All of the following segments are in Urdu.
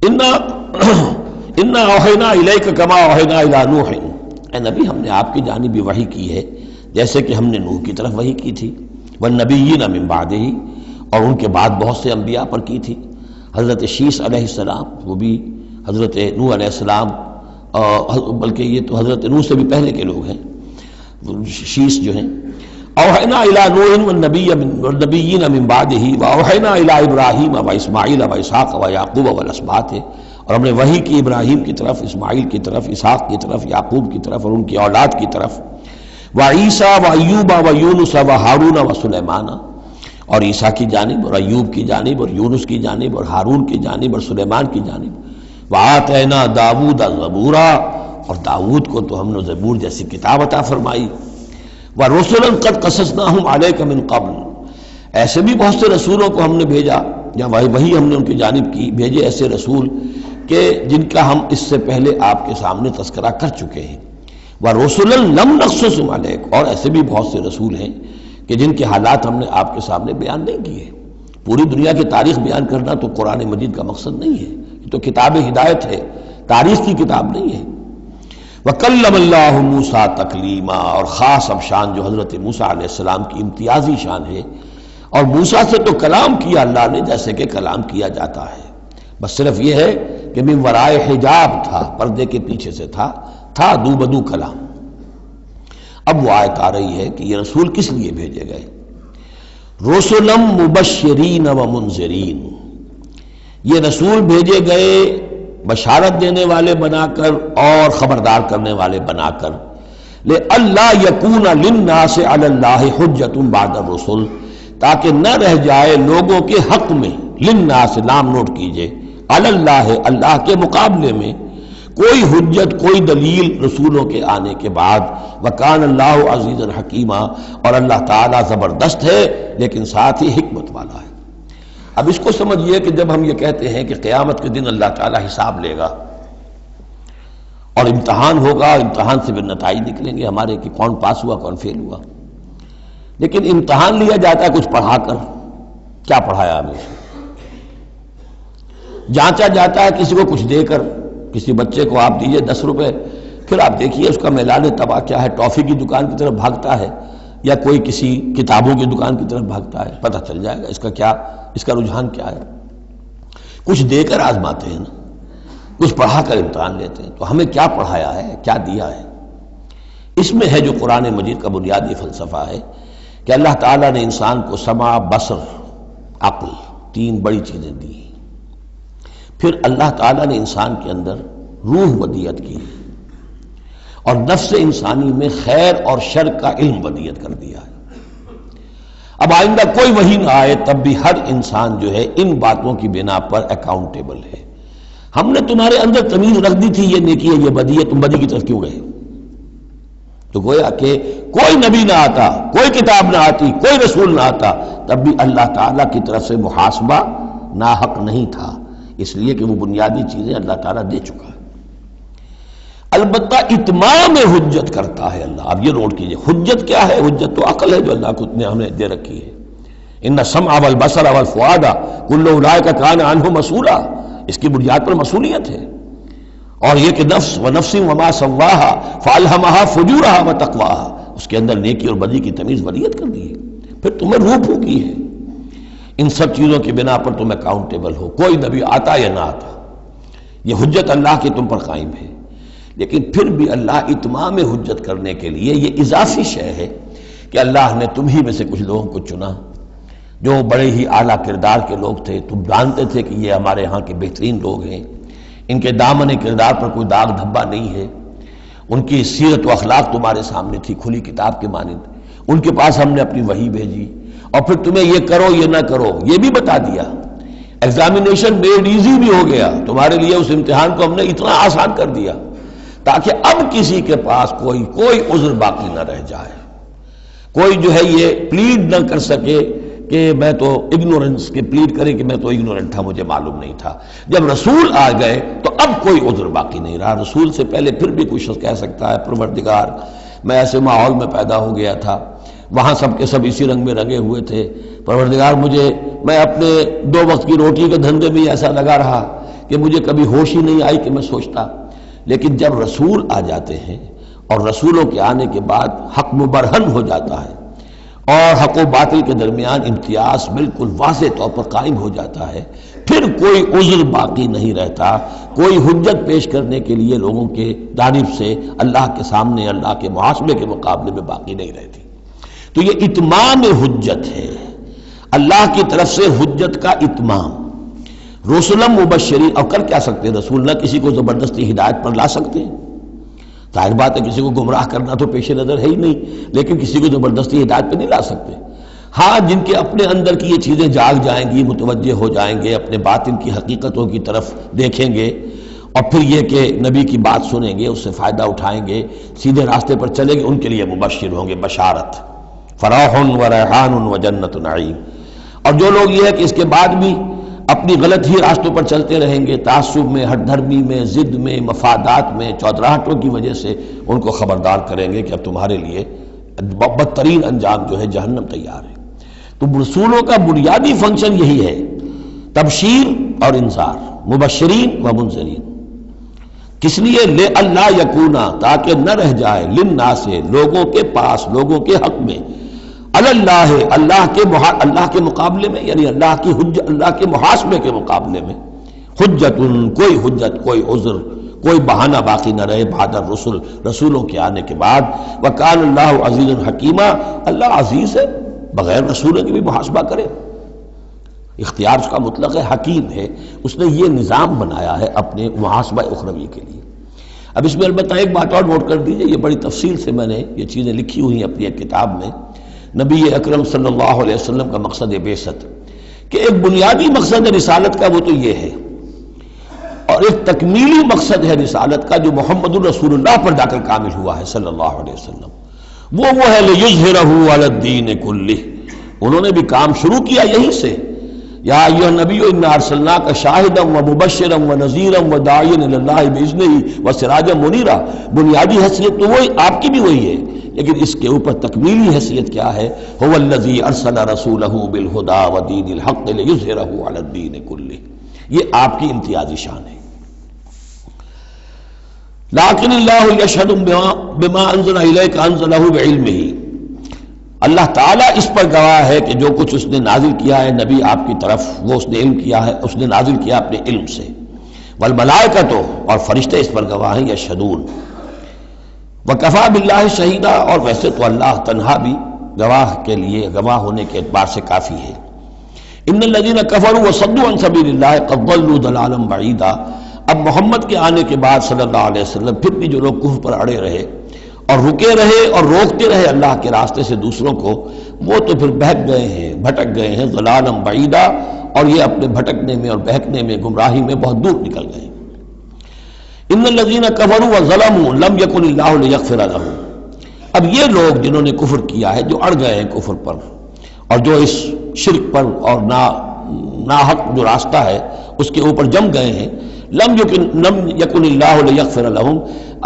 انا اوحینا الیک کما اوحینا الی نوح، اے نبی ہم نے آپ کی جانب بھی وحی کی ہے جیسے کہ ہم نے نوح کی طرف وحی کی تھی، والنبیین من بعدہ، اور ان کے بعد بہت سے انبیاء پر کی تھی۔ حضرت شیس علیہ السلام وہ بھی حضرت نوح علیہ السلام، بلکہ یہ تو حضرت نوح سے بھی پہلے کے لوگ ہیں، شیس جو ہیں۔ اوحینا الی نوح والنبیین من بعدہ واوحینا الی ابراہیم واسماعیل واسحاق ویعقوب والاسباط، اور ہم نے وحی کی ابراہیم کی طرف، اسماعیل کی طرف، اسحاق کی طرف، یعقوب کی طرف اور ان کی اولاد کی طرف، وعیسیٰ وایوب ویونس وہارون وسلیمان، اور عیسیٰ کی جانب اور ایوب کی جانب اور یونس کی جانب اور ہارون کی جانب اور سلیمان کی جانب، وآتینا داؤد زبورا، اور داؤد کو تو ہم نے زبور جیسی کتاب عطا فرمائی، ورسلا قد قصصناہم علیک من قبل، ایسے بھی بہت سے رسولوں کو ہم نے بھیجا، یا وہی ہم نے ان کی جانب کی بھیجے ایسے رسول کہ جن کا ہم اس سے پہلے آپ کے سامنے تذکرہ کر چکے ہیں، ورسلا لم نقصصہم علیک، اور ایسے بھی بہت سے رسول ہیں کہ جن کے حالات ہم نے آپ کے سامنے بیان نہیں کیے۔ پوری دنیا کی تاریخ بیان کرنا تو قرآن مجید کا مقصد نہیں ہے، یہ تو کتاب ہدایت ہے، تاریخ کی کتاب نہیں ہے۔ وَكَلَّمَ اللَّهُ مُوسَىٰ تَكْلِيمًا، اور خاص اب شان جو حضرت موسیٰ علیہ السلام کی امتیازی شان ہے، اور موسیٰ سے تو کلام کیا اللہ نے جیسے کہ کلام کیا جاتا ہے، بس صرف یہ ہے کہ من ورائے حجاب تھا، پردے کے پیچھے سے تھا دو بدو کلام۔ اب وہ آیت آ رہی ہے کہ یہ رسول کس لیے بھیجے گئے؟ رسلا مبشرین و منذرین، یہ رسول بھیجے گئے بشارت دینے والے بنا کر اور خبردار کرنے والے بنا کر، لئلا یکون للناس علی اللہ حجۃ بعد الرسل، تاکہ نہ رہ جائے لوگوں کے حق میں، للناس لام نوٹ کیجئے، علی اللہ، اللہ کے مقابلے میں کوئی حجت، کوئی دلیل رسولوں کے آنے کے بعد، وکان اللہ عزیزا حکیما، اور اللہ تعالیٰ زبردست ہے لیکن ساتھ ہی حکمت والا ہے۔ اب اس کو سمجھیے کہ جب ہم یہ کہتے ہیں کہ قیامت کے دن اللہ تعالیٰ حساب لے گا اور امتحان ہوگا، امتحان سے پھر نتائج نکلیں گے ہمارے کہ کون پاس ہوا کون فیل ہوا، لیکن امتحان لیا جاتا ہے کچھ پڑھا کر، کیا پڑھایا ہمیں، جانچا جاتا ہے کسی کو کچھ دے کر، کسی بچے کو آپ دیجئے 10 روپے، پھر آپ دیکھیے اس کا میلان تباہ کیا ہے، ٹافی کی دکان کی طرف بھاگتا ہے یا کوئی کسی کتابوں کی دکان کی طرف بھاگتا ہے، پتہ چل جائے گا اس کا رجحان کیا ہے۔ کچھ دے کر آزماتے ہیں نا، کچھ پڑھا کر امتحان لیتے ہیں، تو ہمیں کیا پڑھایا ہے، کیا دیا ہے؟ اس میں ہے جو قرآن مجید کا بنیادی فلسفہ ہے کہ اللہ تعالیٰ نے انسان کو سمع، بصر، عقل، 3 بڑی چیزیں دی، پھر اللہ تعالیٰ نے انسان کے اندر روح ودیت کی اور نفس انسانی میں خیر اور شر کا علم ودیت کر دیا ہے۔ اب آئندہ کوئی وحی نہ آئے تب بھی ہر انسان جو ہے ان باتوں کی بنا پر اکاؤنٹیبل ہے۔ ہم نے تمہارے اندر تمیز رکھ دی تھی، یہ نیکی ہے یہ بدی ہے، تم بدی کی طرف کیوں گئے؟ تو گویا کہ کوئی نبی نہ آتا، کوئی کتاب نہ آتی، کوئی رسول نہ آتا، تب بھی اللہ تعالیٰ کی طرف سے محاسبہ ناحق نہیں تھا، اس لیے کہ وہ بنیادی چیزیں اللہ تعالیٰ دے چکا ہے۔ البتہ اتمام حجت کرتا ہے اللہ۔ اب یہ نوٹ کیجئے، حجت کیا ہے؟ حجت تو عقل ہے جو اللہ کو نے ہمیں دے رکھی ہے۔ ان السمع والبصر والفؤاد کل اولئک کان عنہ مسئولا، اس کی بنیاد پر مسئولیت ہے۔ اور یہ کہ نفس ونفس وما سواہا فالہمہا فجورہا وتقواہا، اس کے اندر نیکی اور بدی کی تمیز ودیت کر دی ہے، پھر تمہیں روح پھونکی ہے۔ ان سب چیزوں کی بنا پر تم اکاؤنٹیبل ہو، کوئی نبی آتا یا نہ آتا، یہ حجت اللہ کی تم پر قائم ہے۔ لیکن پھر بھی اللہ اتمام حجت کرنے کے لیے یہ اضافی شے ہے کہ اللہ نے تم ہی میں سے کچھ لوگوں کو چنا جو بڑے ہی اعلیٰ کردار کے لوگ تھے، تم جانتے تھے کہ یہ ہمارے ہاں کے بہترین لوگ ہیں، ان کے دامن کردار پر کوئی داغ دھبا نہیں ہے، ان کی سیرت و اخلاق تمہارے سامنے تھی کھلی کتاب کے مانند، ان کے پاس ہم نے اپنی وحی بھیجی، اور پھر تمہیں یہ کرو یہ نہ کرو یہ بھی بتا دیا۔ ایگزامینیشن میڈ ایزی بھی ہو گیا تمہارے لیے، اس امتحان کو ہم نے اتنا آسان کر دیا تاکہ اب کسی کے پاس کوئی عذر باقی نہ رہ جائے، کوئی جو ہے یہ پلیڈ نہ کر سکے کہ میں تو اگنورنس کے پلیڈ کرے کہ میں تو اگنورنٹ تھا، مجھے معلوم نہیں تھا۔ جب رسول آ گئے تو اب کوئی عذر باقی نہیں رہا۔ رسول سے پہلے پھر بھی کوئی شخص کہہ سکتا ہے پروردگار میں ایسے ماحول میں پیدا ہو گیا تھا، وہاں سب کے سب اسی رنگ میں رنگے ہوئے تھے، پروردگار میں اپنے 2 وقت کی روٹی کے دھندے میں ایسا لگا رہا کہ مجھے کبھی ہوش ہی نہیں آئی کہ میں سوچتا. لیکن جب رسول آ جاتے ہیں اور رسولوں کے آنے کے بعد حق مبرہن ہو جاتا ہے اور حق و باطل کے درمیان امتیاز بالکل واضح طور پر قائم ہو جاتا ہے، پھر کوئی عذر باقی نہیں رہتا، کوئی حجت پیش کرنے کے لیے لوگوں کے جانب سے اللہ کے سامنے اللہ کے محاسبے کے مقابلے میں باقی نہیں رہتی. تو یہ اتمام حجت ہے، اللہ کی طرف سے حجت کا اتمام. رسولم مبشرین، اور کر کیا سکتے ہیں رسول؟ نہ کسی کو زبردستی ہدایت پر لا سکتے ہیں، ظاہر بات ہے کسی کو گمراہ کرنا تو پیش نظر ہے ہی نہیں، لیکن کسی کو زبردستی ہدایت پہ نہیں لا سکتے. ہاں جن کے اپنے اندر کی یہ چیزیں جاگ جائیں گی، متوجہ ہو جائیں گے، اپنے باطن کی حقیقتوں کی طرف دیکھیں گے اور پھر یہ کہ نبی کی بات سنیں گے، اس سے فائدہ اٹھائیں گے، سیدھے راستے پر چلیں گے، ان کے لیے مبشر ہوں گے، بشارت. فراح و ریحان و جنت نعیم. اور جو لوگ یہ ہے کہ اس کے بعد بھی اپنی غلط ہی راستوں پر چلتے رہیں گے، تعصب میں، ہٹ دھرمی میں، ضد میں، مفادات میں، چودراہٹوں کی وجہ سے، ان کو خبردار کریں گے کہ اب تمہارے لیے بدترین انجام جو ہے جہنم تیار ہے. تو رسولوں کا بنیادی فنکشن یہی ہے، تبشیر اور انذار، مبشرین و منذرین. کس لیے؟ لے اللہ یکونا، تاکہ نہ رہ جائے، للناس، لوگوں کے پاس، لوگوں کے حق میں، اللہ، اللہ کے مقابلے میں، یعنی اللہ کی حجت، اللہ کے محاسبے کے مقابلے میں، حجت، کوئی حجت، کوئی عذر، کوئی بہانہ باقی نہ رہے بعد الرسل، رسولوں کے آنے کے بعد. وکان اللہ عزیز حکیمہ، اللہ عزیز ہے، بغیر رسولوں کے بھی محاسبہ کرے. اختیار اس کا مطلق ہے، حکیم ہے، اس نے یہ نظام بنایا ہے اپنے محاسبہ اخروی کے لیے. اب اس میں البتہ ایک بات اور نوٹ کر دیجئے، یہ بڑی تفصیل سے میں نے یہ چیزیں لکھی ہوئی ہیں اپنی ایک کتاب میں. نبی اکرم صلی اللہ علیہ وسلم کا مقصد بعثت، کہ ایک بنیادی مقصد ہے رسالت کا، وہ تو یہ ہے، اور ایک تکمیلی مقصد ہے رسالت کا جو محمد الرسول اللہ پر جا کر کامل ہوا ہے صلی اللہ علیہ وسلم. وہ ہے لِیُظْهِرَهُ عَلَى الدِّینِ كُلِّهِ. انہوں نے بھی کام شروع کیا یہیں سے. یا ایھا النبی انا ارسلناک شاہدا ومبشرا ونذیرا وداعیا الی اللہ باذنہ وسراجا منیرا. بنیادی حیثیت تو وہی آپ کی بھی وہی ہے، لیکن اس کے اوپر تکمیلی حیثیت کیا ہے؟ هو الذی ارسل رسولہ بالہدی ودین الحق لیظہرہ علی الدین کلہ. یہ آپ کی امتیازی شان ہے. لیکن اللہ یشہد بما انزل الیک انزلہ بعلمہ. اللہ تعالیٰ اس پر گواہ ہے کہ جو کچھ اس نے نازل کیا ہے نبی آپ کی طرف، وہ اس نے علم کیا ہے، اس نے نازل کیا اپنے علم سے. والملائکۃ، اور فرشتے اس پر گواہ ہیں، یشہدون. وکفیٰ باللہ شہیدا، اور ویسے تو اللہ تنہا بھی گواہ کے لیے، گواہ ہونے کے اعتبار سے کافی ہے. ان الذین کفروا وصدوا عن سبیل اللہ قد ضلوا ضلالا بعیدا. اب محمد کے آنے کے بعد صلی اللہ علیہ وسلم پھر بھی جو لوگ کفر پر اڑے رہے اور رکے رہے اور روکتے رہے اللہ کے راستے سے دوسروں کو، وہ تو پھر بہک گئے ہیں، بھٹک گئے ہیں، ضلالا بعیدا، اور یہ اپنے بھٹکنے میں اور بہکنے میں، گمراہی میں بہت دور نکل گئے. ان الذین کفروا وظلموا لم یکن اللہ لیغفر لهم. اب یہ لوگ جنہوں نے کفر کیا ہے، جو اڑ گئے ہیں کفر پر اور جو اس شرک پر اور ناحق جو راستہ ہے اس کے اوپر جم گئے ہیں، لم یکن اللہ لیغفر لهم.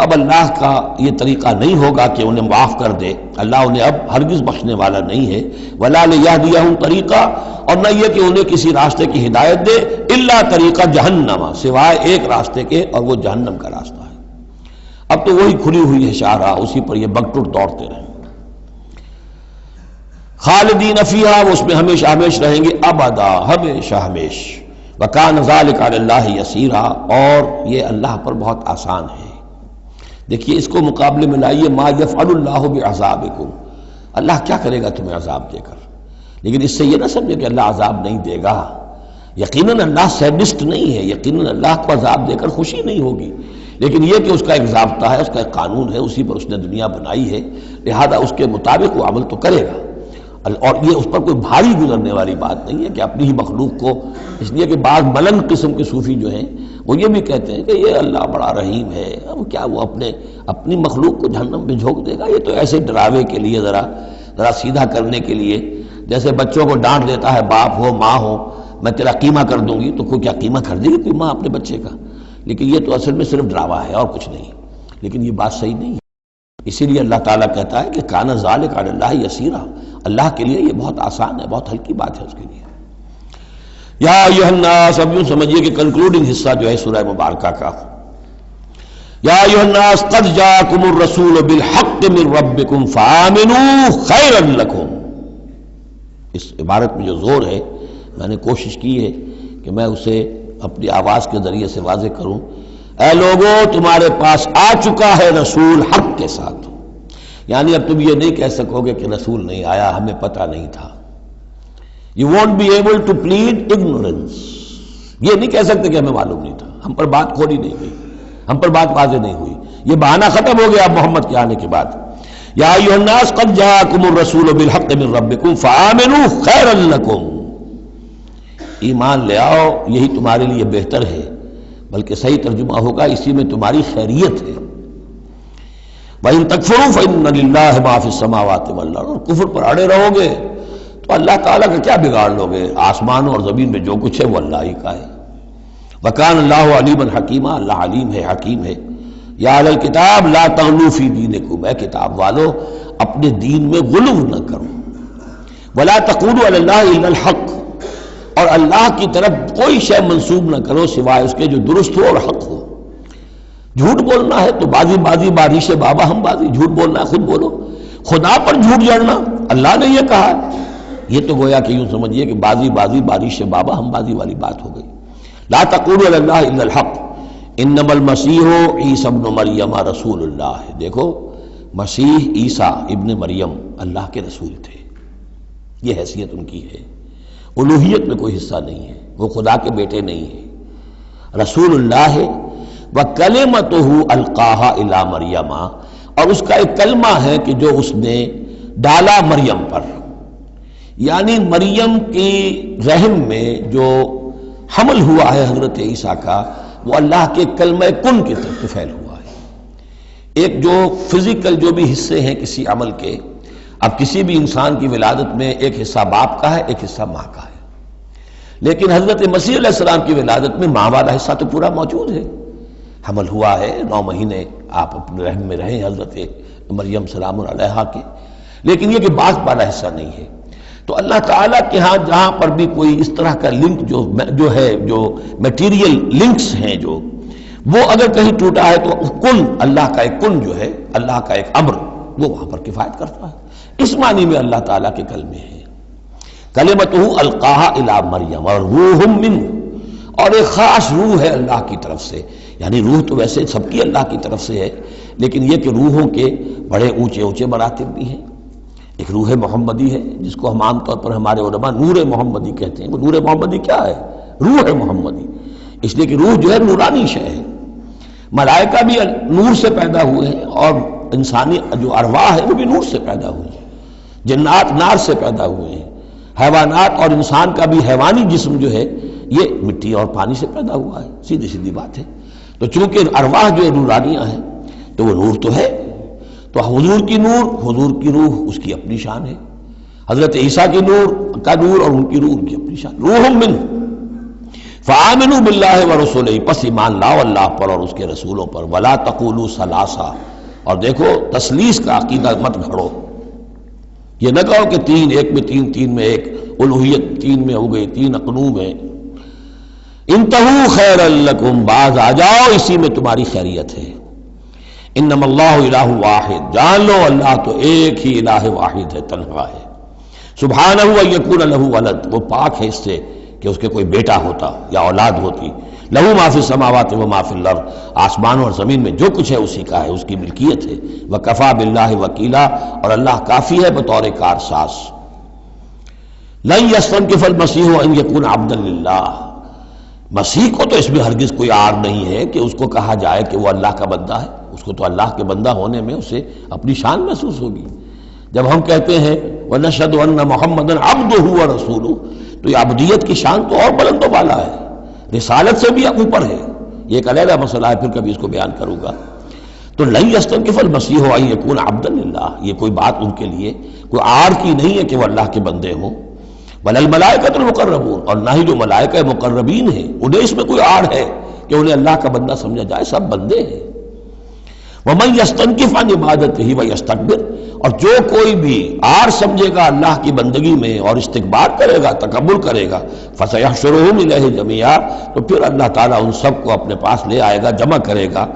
اب اللہ کا یہ طریقہ نہیں ہوگا کہ انہیں معاف کر دے، اللہ انہیں اب ہرگز بخشنے والا نہیں ہے. ولا لیہدیہم طریقہ، اور نہ یہ کہ انہیں کسی راستے کی ہدایت دے، الا طریقہ جہنم، سوائے ایک راستے کے، اور وہ جہنم کا راستہ ہے. اب تو وہی کھلی ہوئی ہے شاہراہ، اسی پر یہ بگٹر دوڑتے رہیں. خالدین فیہا، وہ اس میں ہمیشہ ہمیش رہیں گے، ابدا، ہمیشہ ہمیش. وکان ذلک علی اللہ یسیرا، اور یہ اللہ پر بہت آسان ہے. دیکھیے اس کو مقابلے میں لائیے، ما یفعل اللہ بعذابکم، اللہ کیا کرے گا تمہیں عذاب دے کر. لیکن اس سے یہ نہ سمجھے کہ اللہ عذاب نہیں دے گا. یقیناً اللہ سیڈسٹ نہیں ہے، یقیناً اللہ کو عذاب دے کر خوشی نہیں ہوگی، لیکن یہ کہ اس کا ایک ضابطہ ہے، اس کا ایک قانون ہے، اسی پر اس نے دنیا بنائی ہے، لہذا اس کے مطابق وہ عمل تو کرے گا. اور یہ اس پر کوئی بھاری گزرنے والی بات نہیں ہے کہ اپنی ہی مخلوق کو، اس لیے کہ بعض ملن قسم کے صوفی جو ہیں وہ یہ بھی کہتے ہیں کہ یہ اللہ بڑا رحیم ہے، اب کیا وہ اپنی مخلوق کو جہنم میں جھونک دے گا. یہ تو ایسے ڈراوے کے لیے، ذرا سیدھا کرنے کے لیے، جیسے بچوں کو ڈانٹ دیتا ہے باپ ہو ماں ہو، میں تیرا قیمہ کر دوں گی، تو کوئی کیا قیمہ کر دے گی کوئی ماں اپنے بچے کا؟ لیکن یہ تو اصل میں صرف ڈراوا ہے اور کچھ نہیں. لیکن یہ بات صحیح نہیں ہے. اسی لیے اللہ تعالیٰ کہتا ہے کہ کان ذالک علی اللہ یسیرا، اللہ کے لیے یہ بہت آسان ہے، بہت ہلکی بات ہے اس کے لیے. یا ایھا الناس، اب یوں سمجھیے کہ کنکلوڈنگ حصہ جو ہے سورہ مبارکہ کا، یا ایھا الناس قد جاءکم الرسول بالحق من ربکم فآمنوا خیرا لکم۔ اس عبارت میں جو زور ہے، میں نے کوشش کی ہے کہ میں اسے اپنی آواز کے ذریعے سے واضح کروں۔ اے لوگو، تمہارے پاس آ چکا ہے رسول حق کے ساتھ، یعنی اب تم یہ نہیں کہہ سکو گے کہ رسول نہیں آیا، ہمیں پتہ نہیں تھا۔ You won't be able to plead ignorance، یہ نہیں کہہ سکتے کہ ہمیں معلوم نہیں تھا، ہم پر بات کھولی نہیں گئی، ہم پر بات واضح نہیں ہوئی، یہ بہانہ ختم ہو گیا اب محمد کے آنے کے بعد۔ یا ایھا الناس قد جاءکم الرسول بالحق من ربکم فآمنوا خیرا لکم، ایمان لے آؤ، یہی تمہارے لیے بہتر ہے، بلکہ صحیح ترجمہ ہوگا اسی میں تمہاری خیریت ہے۔ وَإِن تَكْفُرُوا فَإِنَّ لِلَّهِ مَا فِي السَّمَاوَاتِ وَالْأَرْضِ، اور کفر پر اڑے رہو گے تو اللہ تعالیٰ کا کیا بگاڑ لو گے؟ آسمانوں اور زمین میں جو کچھ ہے وہ اللہ ہی کا ہے۔ وَكَانَ اللَّهُ عَلِيمًا حَكِيمًا، اللہ علیم ہے، حکیم ہے۔ یا اہل الکتاب لا تغلوا فی دینکم، اے کتاب والو اپنے دین میں غلو نہ کرو۔ وَلَا تَقُولُوا عَلَى اللَّهِ إِلَّا الْحَقَّ، اور اللہ کی طرف کوئی شے منسوب نہ کرو سوائے اس کے جو درست ہو اور حق ہو۔ جھوٹ بولنا ہے تو بازی بارش بابا ہم بازی، جھوٹ بولنا ہے خود بولو۔ خدا پر جھوٹ جڑنا، اللہ نے یہ کہا ہے، یہ تو گویا کہ یوں سمجھیے کہ بازی بارش بابا ہم بازی والی بات ہو گئی۔ لا تقولوا علی اللہ الا الحق انما المسیح عیسی ابن مریم رسول اللہ، دیکھو مسیح عیسیٰ ابن مریم اللہ کے رسول تھے، یہ حیثیت ان کی ہے، الوہیت میں کوئی حصہ نہیں ہے، وہ خدا کے بیٹے نہیں ہیں، رسول اللہ ہے۔ وَكَلِمَتُهُ أَلْقَاهَا إِلَىٰ مَرْيَمَ، اور اس کا ایک کلمہ ہے کہ جو اس نے ڈالا مریم پر، یعنی مریم کی رحم میں جو حمل ہوا ہے حضرت عیسیٰ کا، وہ اللہ کے کلمہ کن کی طرف سے پھیل ہوا ہے۔ ایک جو فزیکل جو بھی حصے ہیں کسی عمل کے، اب کسی بھی انسان کی ولادت میں ایک حصہ باپ کا ہے، ایک حصہ ماں کا ہے، لیکن حضرت مسیح علیہ السلام کی ولادت میں ماں والا حصہ تو پورا موجود ہے، حمل ہوا ہے، 9 مہینے آپ اپنے رحم میں رہیں حضرت مریم سلام علیہا کے، لیکن یہ کہ باپ والا حصہ نہیں ہے۔ تو اللہ تعالیٰ کے ہاں جہاں پر بھی کوئی اس طرح کا لنک جو ہے، جو میٹیریل لنکس ہیں جو، وہ اگر کہیں ٹوٹا ہے تو کن، اللہ کا ایک کن جو ہے، اللہ کا ایک امر، وہ وہاں پر کفایت کرتا ہے۔ اس معنی میں اللہ تعالیٰ کے کلمے ہیں، کلمتہ القاہا الی مریم، اور روح منہ، اور ایک خاص روح ہے اللہ کی طرف سے، یعنی روح تو ویسے سب کی اللہ کی طرف سے ہے، لیکن یہ کہ روحوں کے بڑے اونچے مراتب بھی ہیں۔ ایک روح محمدی ہے جس کو ہم عام طور پر ہمارے علماء نور محمدی کہتے ہیں۔ وہ نور محمدی کیا ہے؟ روح محمدی، اس لیے کہ روح جو ہے نورانی شے ہے۔ ملائکہ بھی نور سے پیدا ہوئے ہیں، اور انسانی جو ارواح ہے وہ بھی نور سے پیدا ہوئی ہیں، جنات نار سے پیدا ہوئے ہیں، حیوانات اور انسان کا بھی حیوانی جسم جو ہے یہ مٹی اور پانی سے پیدا ہوا ہے، سیدھی بات ہے۔ تو چونکہ ارواح جو نورانیاں ہیں تو وہ نور تو ہے، تو حضور کی نور، حضور کی روح اس کی اپنی شان ہے، حضرت عیسیٰ کی نور کا نور اور ان کی روح ان کی اپنی شان۔ روح منہ فآمنوا باللہ ورسولہ، پس ایمان لاؤ اللہ پر اور اس کے رسولوں پر۔ ولا تقولوا ثلاثہ، اور دیکھو تثلیث کا عقیدہ مت گھڑو، یہ نہ کہو کہ تین، ایک میں تین، تین میں ایک، الوہیت تین میں ہو گئی، تین اقنوم ہے۔ انتہوا خیرا لکم، باز آ جاؤ، اسی میں تمہاری خیریت ہے۔ انما اللہ الہ واحد، جان لو اللہ تو ایک ہی الہ واحد ہے، تنہا ہے۔ سبحانہ ان یکون لہ ولد، وہ پاک ہے اس سے کہ اس کے کوئی بیٹا ہوتا یا اولاد ہوتی۔ لہ ما فی السماوات و ما فی الارض، آسمانوں اور زمین میں جو کچھ ہے اسی کا ہے، اس کی ملکیت ہے۔ وکفی باللہ وکیلا، اور اللہ کافی ہے بطور کارساز۔ لن یستنکف المسیح ان یکون عبدا للہ، مسیح کو تو اس میں ہرگز کوئی عار نہیں ہے کہ اس کو کہا جائے کہ وہ اللہ کا بندہ ہے، اس کو تو اللہ کے بندہ ہونے میں اسے اپنی شان محسوس ہوگی۔ جب ہم کہتے ہیں وَنَشْهَدُ أَنَّ مُحَمَّدًا عَبْدُهُ وَرَسُولُهُ، تو یہ عبدیت کی شان تو اور بلند و بالا ہے، رسالت سے بھی اوپر ہے، یہ ایک علیحدہ مسئلہ ہے، پھر کبھی اس کو بیان کروں گا۔ تو لن یستنکف المسیح ان یکون عبدا للہ، یہ کوئی بات ان کے لیے کوئی عار کی نہیں ہے کہ وہ اللہ کے بندے ہوں۔ ولا الملائکۃ المقربون، اور نہ ہی جو ملائکہ مقربین ہیں انہیں اس میں کوئی آڑ ہے کہ انہیں اللہ کا بندہ سمجھا جائے، سب بندے ہیں۔ ومن یستنکف عن عبادتہ ویستکبر، اور جو کوئی بھی آر سمجھے گا اللہ کی بندگی میں اور استکبار کرے گا، تکبر کرے گا، فَسَيَحْشُرُهُمْ إِلَيْهِ جَمِيعًا، تو پھر اللہ تعالیٰ ان سب کو اپنے پاس لے آئے گا، جمع کرے گا۔